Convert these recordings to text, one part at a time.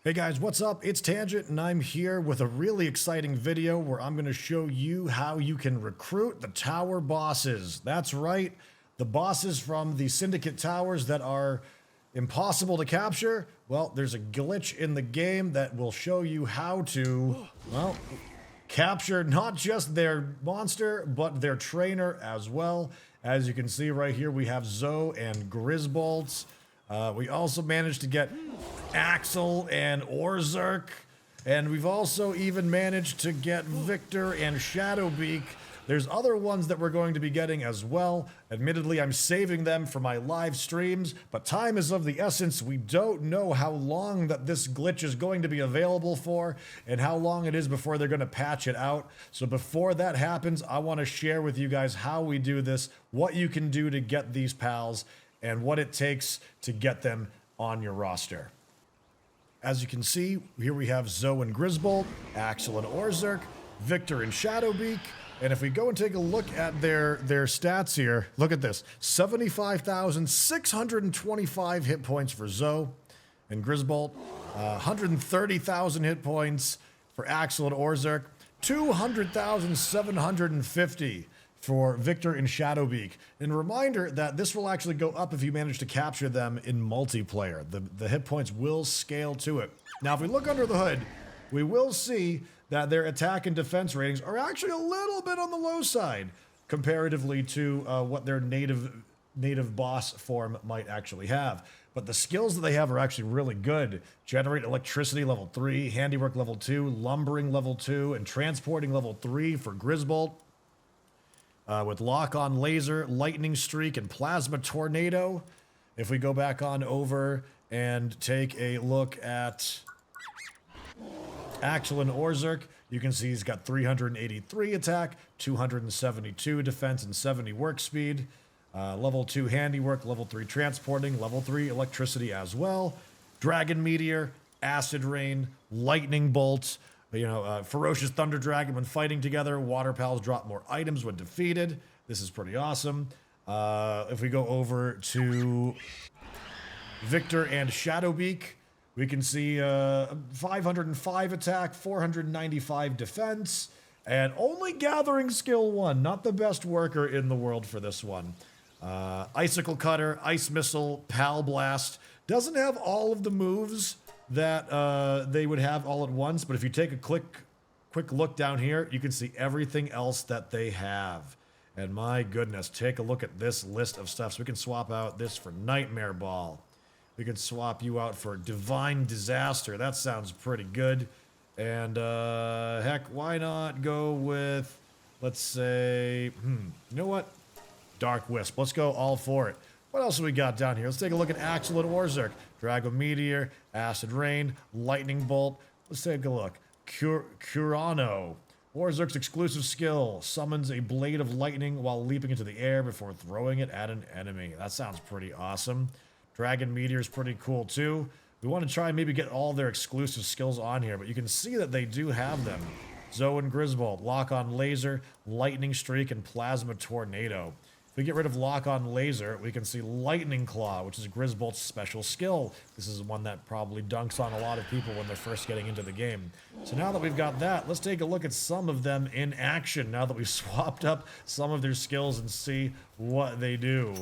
Hey guys, what's up? It's Tangent and I'm here with a really exciting video where I'm going to show you how you can recruit the tower bosses. That's right, the bosses from the Syndicate towers that are impossible to capture. Well, there's a glitch in the game that will show you how to, well, capture not just their monster, but their trainer as well. As you can see right here, we have Zoe and Grisbolts. We also managed to get Axel and Orzurk, and we've also even managed to get Victor and Shadowbeak. There's other ones that we're going to be getting as well. Admittedly, I'm saving them for my live streams, but time is of the essence. We don't know how long that this glitch is going to be available for and how long it is before they're going to patch it out. So before that happens, I want to share with you guys how we do this, what you can do to get these pals, and what it takes to get them on your roster. As you can see, here we have Zoe and Grisbolt, Axel and Orzurk, Victor and Shadowbeak, and if we go and take a look at their stats here, look at this, 75,625 hit points for Zoe and Grisbolt, 130,000 hit points for Axel and Orzurk, 200,750 for Victor and Shadowbeak. And a reminder that this will actually go up if you manage to capture them in multiplayer. The hit points will scale to it. Now, if we look under the hood, we will see that their attack and defense ratings are actually a little bit on the low side comparatively to what their native boss form might actually have. But the skills that they have are actually really good. Generate electricity level 3, handiwork level 2, lumbering level 2, and transporting level 3 for Grisbolt. With lock-on laser, lightning streak, and plasma tornado. If we go back on over and take a look at Axel and Orzurk, you can see he's got 383 attack, 272 defense, and 70 work speed. Level 2 handiwork, level 3 transporting, level 3 electricity as well. Dragon meteor, acid rain, lightning bolt. Ferocious Thunder Dragon when fighting together. Water pals drop more items when defeated. This is pretty awesome. If we go over to Victor and Shadowbeak, we can see 505 attack, 495 defense, and only gathering skill 1. Not the best worker in the world for this one. Icicle Cutter, Ice Missile, Pal Blast. Doesn't have all of the moves that they would have all at once, but if you take a quick look down here, you can see everything else that they have. And my goodness, take a look at this list of stuff. So we can swap out this for Nightmare Ball. We can swap you out for Divine Disaster. That sounds pretty good. And heck, why not go with, let's say, you know what? Dark Wisp. Let's go all for it. What else have we got down here? Let's take a look at Axel and Orzurk. Dragon Meteor, Acid Rain, Lightning Bolt. Let's take a look. Curano. Orzurk's exclusive skill summons a blade of lightning while leaping into the air before throwing it at an enemy. That sounds pretty awesome. Dragon Meteor is pretty cool too. We want to try and maybe get all their exclusive skills on here, but you can see that they do have them. Zoe and Grisbolt, Lock on Laser, Lightning Streak, and Plasma Tornado. If we get rid of Lock on Laser, we can see Lightning Claw, which is Grisbolt's special skill. This is one that probably dunks on a lot of people when they're first getting into the game. So now that we've got that, let's take a look at some of them in action now that we've swapped up some of their skills and see what they do.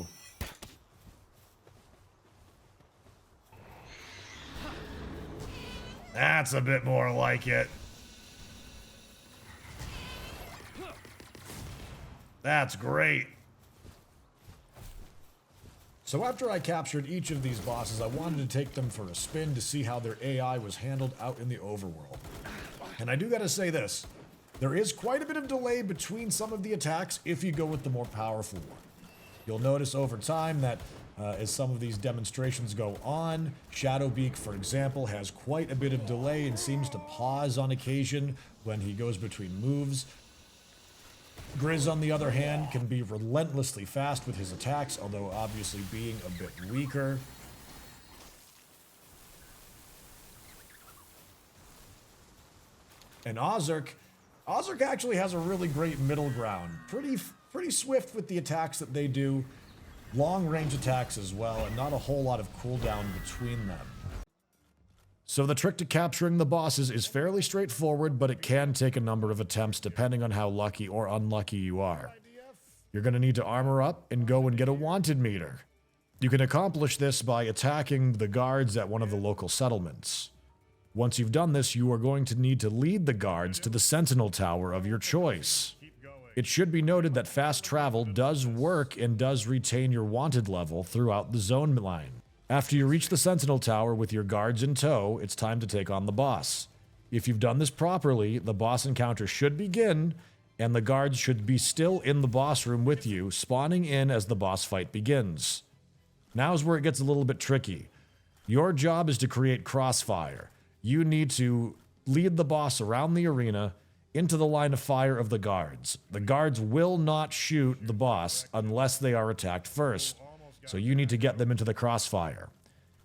That's a bit more like it. That's great. So after I captured each of these bosses, I wanted to take them for a spin to see how their AI was handled out in the overworld. And I do gotta say this, there is quite a bit of delay between some of the attacks if you go with the more powerful one. You'll notice over time that as some of these demonstrations go on, Shadowbeak, for example, has quite a bit of delay and seems to pause on occasion when he goes between moves. Grizz, on the other hand, can be relentlessly fast with his attacks, although obviously being a bit weaker. And Orzurk actually has a really great middle ground. Pretty swift with the attacks that they do. Long range attacks as well, and not a whole lot of cooldown between them. So the trick to capturing the bosses is fairly straightforward, but it can take a number of attempts depending on how lucky or unlucky you are. You're going to need to armor up and go and get a wanted meter. You can accomplish this by attacking the guards at one of the local settlements. Once you've done this, you are going to need to lead the guards to the sentinel tower of your choice. It should be noted that fast travel does work and does retain your wanted level throughout the zone line. After you reach the sentinel tower with your guards in tow, it's time to take on the boss. If you've done this properly, the boss encounter should begin, and the guards should be still in the boss room with you, spawning in as the boss fight begins. Now's where it gets a little bit tricky. Your job is to create crossfire. You need to lead the boss around the arena into the line of fire of the guards. The guards will not shoot the boss unless they are attacked first. So you need to get them into the crossfire.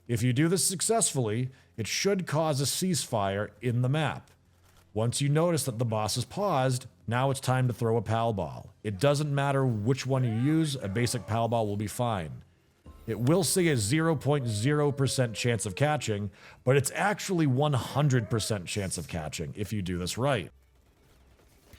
If you do this successfully, it should cause a ceasefire in the map. Once you notice that the boss is paused, now it's time to throw a pal ball. It doesn't matter which one you use, a basic pal ball will be fine. It will say a 0.0% chance of catching, but it's actually 100% chance of catching if you do this right.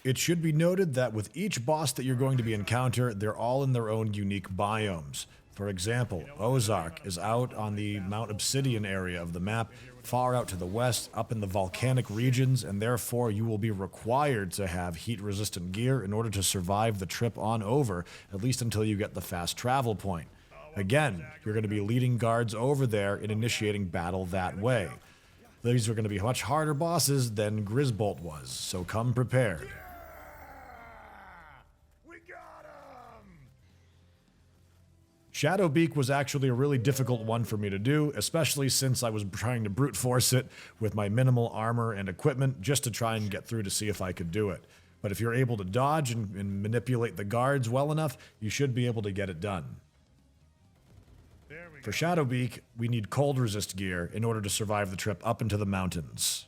It should be noted that with each boss that you're going to be encountering, they're all in their own unique biomes. For example, Ozark is out on the Mount Obsidian area of the map, far out to the west, up in the volcanic regions, and therefore you will be required to have heat-resistant gear in order to survive the trip on over, at least until you get the fast travel point. Again, you're going to be leading guards over there and initiating battle that way. These are going to be much harder bosses than Grisbolt was, so come prepared. Shadowbeak was actually a really difficult one for me to do, especially since I was trying to brute force it with my minimal armor and equipment just to try and get through to see if I could do it. But if you're able to dodge and manipulate the guards well enough, you should be able to get it done. For Shadowbeak, we need cold resist gear in order to survive the trip up into the mountains.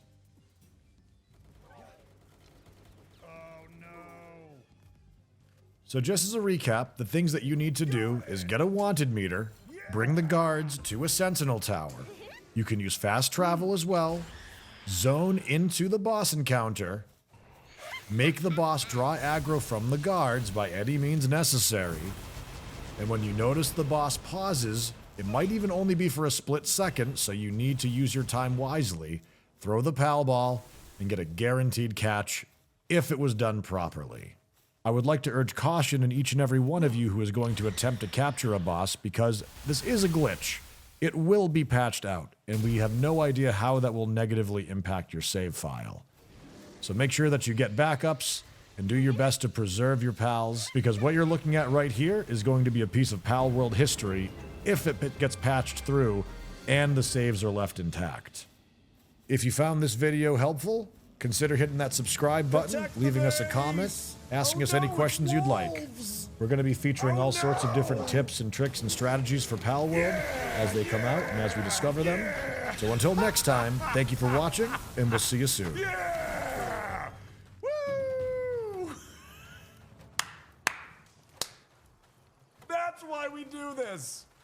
So just as a recap, the things that you need to do is get a wanted meter, bring the guards to a sentinel tower. You can use fast travel as well, zone into the boss encounter, make the boss draw aggro from the guards by any means necessary, and when you notice the boss pauses, it might even only be for a split second, so you need to use your time wisely, throw the pal ball, and get a guaranteed catch if it was done properly. I would like to urge caution in each and every one of you who is going to attempt to capture a boss because this is a glitch. It will be patched out, and we have no idea how that will negatively impact your save file. So make sure that you get backups and do your best to preserve your pals, because what you're looking at right here is going to be a piece of Palworld history if it gets patched through and the saves are left intact. If you found this video helpful, consider hitting that subscribe button, leaving us a comment, asking us any questions you'd like. We're going to be featuring all sorts of different tips and tricks and strategies for Palworld as they come out and as we discover them. So until next time, thank you for watching, and we'll see you soon. Woo! That's why we do this.